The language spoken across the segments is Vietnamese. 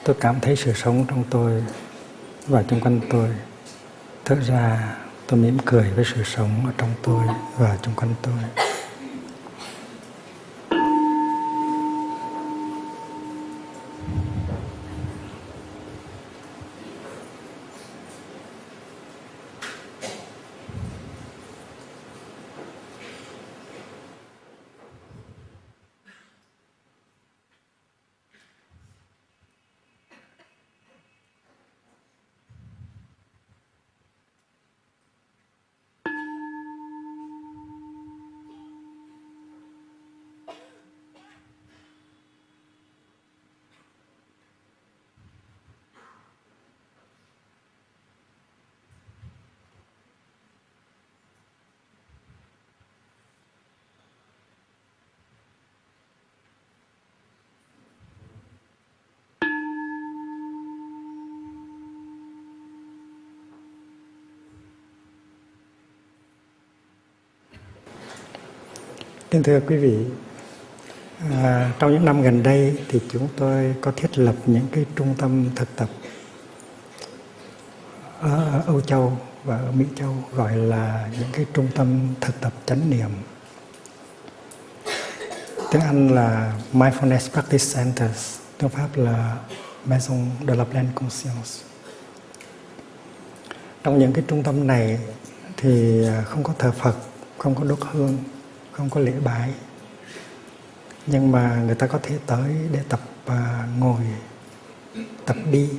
Tôi cảm thấy sự sống trong tôi và xung quanh tôi. Thực ra tôi mỉm cười với sự sống ở trong tôi và xung quanh tôi. Kính thưa quý vị, trong những năm gần đây thì chúng tôi có thiết lập những cái trung tâm thực tập ở Âu Châu và ở Mỹ Châu, gọi là những cái trung tâm thực tập chánh niệm. Tiếng Anh là Mindfulness Practice Centers, tiếng Pháp là Maison de la Pleine Conscience. Trong những cái trung tâm này thì không có thờ Phật, không có đốt hương, không có lễ bái, nhưng mà người ta có thể tới để tập ngồi, tập đi,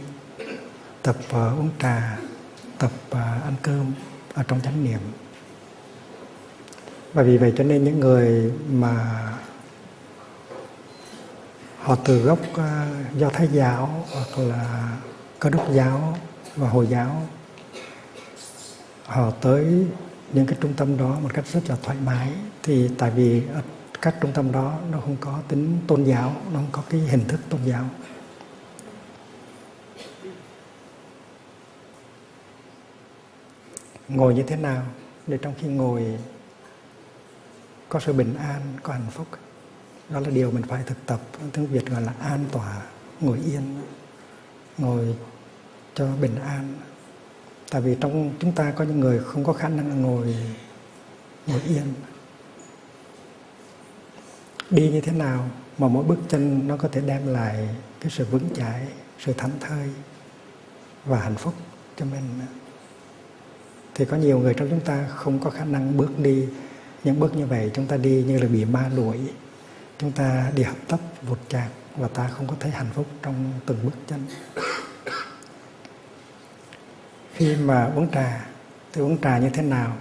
tập uống trà, tập ăn cơm ở trong chánh niệm. Và vì vậy cho nên những người mà họ từ gốc Do Thái giáo hoặc là Cơ đốc giáo và Hồi giáo, họ tới những cái trung tâm đó một cách rất là thoải mái. Thì tại vì ở các trung tâm đó nó không có tính tôn giáo, nó không có cái hình thức tôn giáo. Ngồi như thế nào để trong khi ngồi có sự bình an, có hạnh phúc. Đó là điều mình phải thực tập. Tiếng Việt gọi là an tọa, ngồi yên, ngồi cho bình an. Tại vì trong chúng ta có những người không có khả năng ngồi yên. Đi như thế nào mà mỗi bước chân nó có thể đem lại cái sự vững chãi, sự thảnh thơi và hạnh phúc cho mình. Thì có nhiều người trong chúng ta không có khả năng bước đi những bước như vậy. Chúng ta đi như là bị ma đuổi, chúng ta đi hấp tấp vụt chạc và ta không có thấy hạnh phúc trong từng bước chân. Khi mà uống trà thì uống trà như thế nào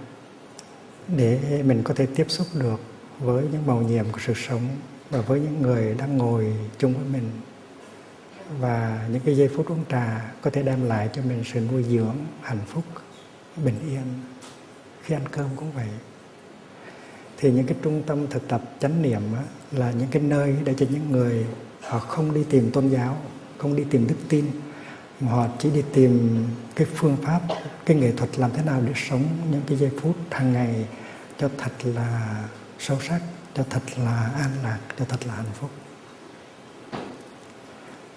để mình có thể tiếp xúc được với những màu nhiệm của sự sống và với những người đang ngồi chung với mình. Và những cái giây phút uống trà có thể đem lại cho mình sự nuôi dưỡng, hạnh phúc, bình yên. Khi ăn cơm cũng vậy. Thì những cái trung tâm thực tập chánh niệm là những cái nơi để cho những người họ không đi tìm tôn giáo, không đi tìm đức tin, mà họ chỉ đi tìm cái phương pháp, cái nghệ thuật làm thế nào để sống những cái giây phút hàng ngày cho thật là sâu sắc, cho thật là an lạc, cho thật là hạnh phúc.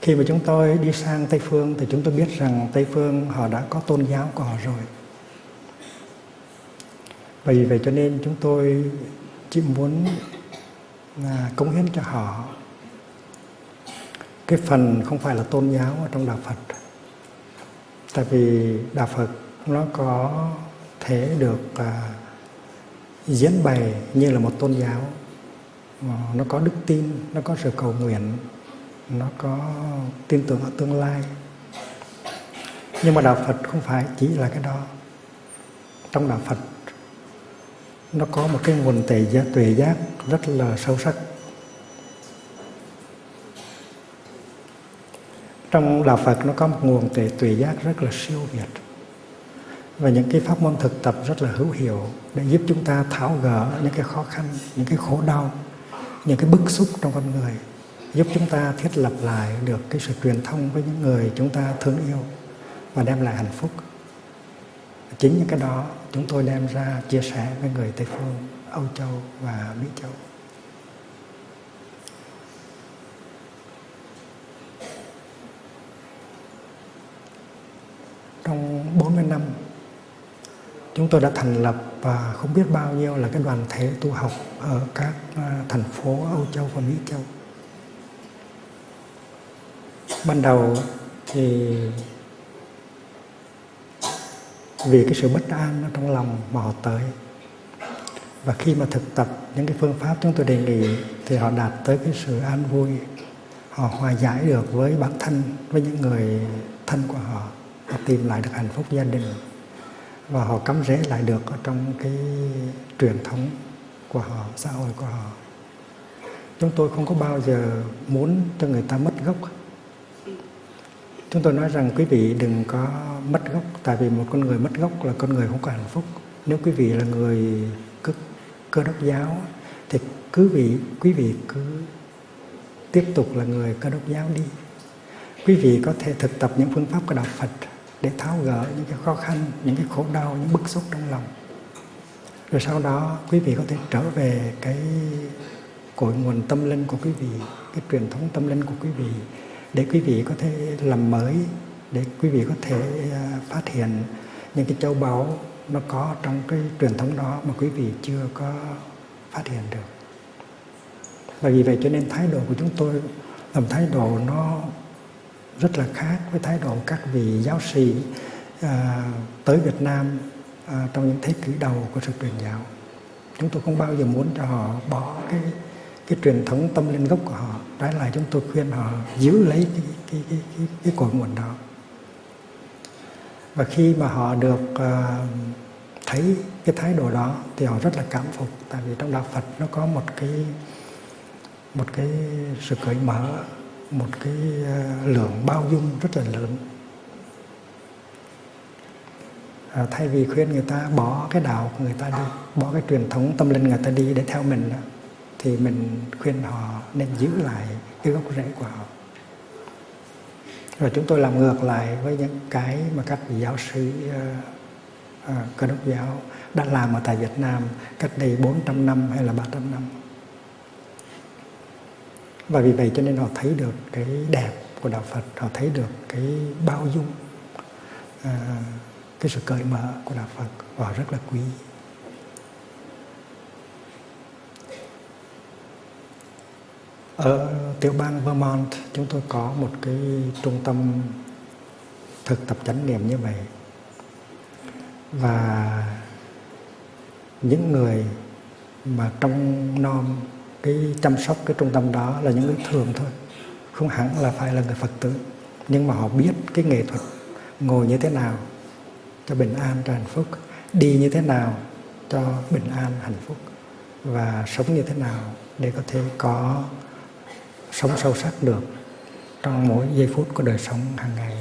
Khi mà chúng tôi đi sang Tây Phương thì chúng tôi biết rằng Tây Phương họ đã có tôn giáo của họ rồi. Và vì vậy cho nên chúng tôi chỉ muốn cống hiến cho họ cái phần không phải là tôn giáo ở trong Đạo Phật. Tại vì Đạo Phật nó có thể được diễn bày như là một tôn giáo. Nó có đức tin, nó có sự cầu nguyện, nó có tin tưởng ở tương lai. Nhưng mà Đạo Phật không phải chỉ là cái đó. Trong Đạo Phật nó có một cái nguồn tuệ giác rất là sâu sắc. Trong Đạo Phật nó có một nguồn tuệ giác rất là siêu việt. Và những cái pháp môn thực tập rất là hữu hiệu để giúp chúng ta tháo gỡ những cái khó khăn, những cái khổ đau, những cái bức xúc trong con người. Giúp chúng ta thiết lập lại được cái sự truyền thông với những người chúng ta thương yêu và đem lại hạnh phúc. Chính những cái đó chúng tôi đem ra chia sẻ với người Tây Phương, Âu Châu và Mỹ Châu. 40 năm, chúng tôi đã thành lập và không biết bao nhiêu là cái đoàn thể tu học ở các thành phố Âu Châu và Mỹ Châu. Ban đầu thì vì cái sự bất an ở trong lòng mà họ tới. Và khi mà thực tập những cái phương pháp chúng tôi đề nghị thì họ đạt tới cái sự an vui. Họ hòa giải được với bản thân, với những người thân của họ. Họ tìm lại được hạnh phúc gia đình. Và họ cắm rễ lại được ở trong cái truyền thống của họ, xã hội của họ. Chúng tôi không có bao giờ muốn cho người ta mất gốc. Chúng tôi nói rằng quý vị đừng có mất gốc, tại vì một con người mất gốc là con người không có hạnh phúc. Nếu quý vị là người Cơ Đốc giáo thì quý vị cứ tiếp tục là người Cơ Đốc giáo đi. Quý vị có thể thực tập những phương pháp của đạo Phật để tháo gỡ những cái khó khăn, những cái khổ đau, những bức xúc trong lòng. Rồi sau đó quý vị có thể trở về cái cội nguồn tâm linh của quý vị, cái truyền thống tâm linh của quý vị, để quý vị có thể làm mới, để quý vị có thể phát hiện những cái châu báu nó có trong cái truyền thống đó mà quý vị chưa có phát hiện được. Và vì vậy cho nên thái độ của chúng tôi là một thái độ nó rất là khác với thái độ các vị giáo sĩ tới Việt Nam trong những thế kỷ đầu của sự truyền giáo. Chúng tôi không bao giờ muốn cho họ bỏ cái truyền thống tâm linh gốc của họ. Trái lại chúng tôi khuyên họ giữ lấy cái cội nguồn đó. Và khi mà họ được thấy cái thái độ đó thì họ rất là cảm phục. Tại vì trong đạo Phật nó có một cái sự cởi mở, một cái lượng bao dung rất là lớn. Thay vì khuyên người ta bỏ cái đạo của người ta đi, bỏ cái truyền thống tâm linh người ta đi để theo mình đó, thì mình khuyên họ nên giữ lại cái gốc rễ của họ. Rồi chúng tôi làm ngược lại với những cái mà các vị giáo sĩ Cơ Đốc giáo đã làm ở tại Việt Nam cách đây 400 năm hay là 300 năm. Và vì vậy cho nên họ thấy được cái đẹp của đạo Phật, họ thấy được cái bao dung, cái sự cởi mở của đạo Phật, và rất là quý. Ở tiểu bang Vermont chúng tôi có một cái trung tâm thực tập chánh niệm như vậy. Và những người mà trong nom cái chăm sóc cái trung tâm đó là những người thường thôi, không hẳn là phải là người Phật tử, nhưng mà họ biết cái nghệ thuật ngồi như thế nào cho bình an, cho hạnh phúc, đi như thế nào cho bình an, hạnh phúc, và sống như thế nào để có thể có sống sâu sắc được trong mỗi giây phút của đời sống hàng ngày.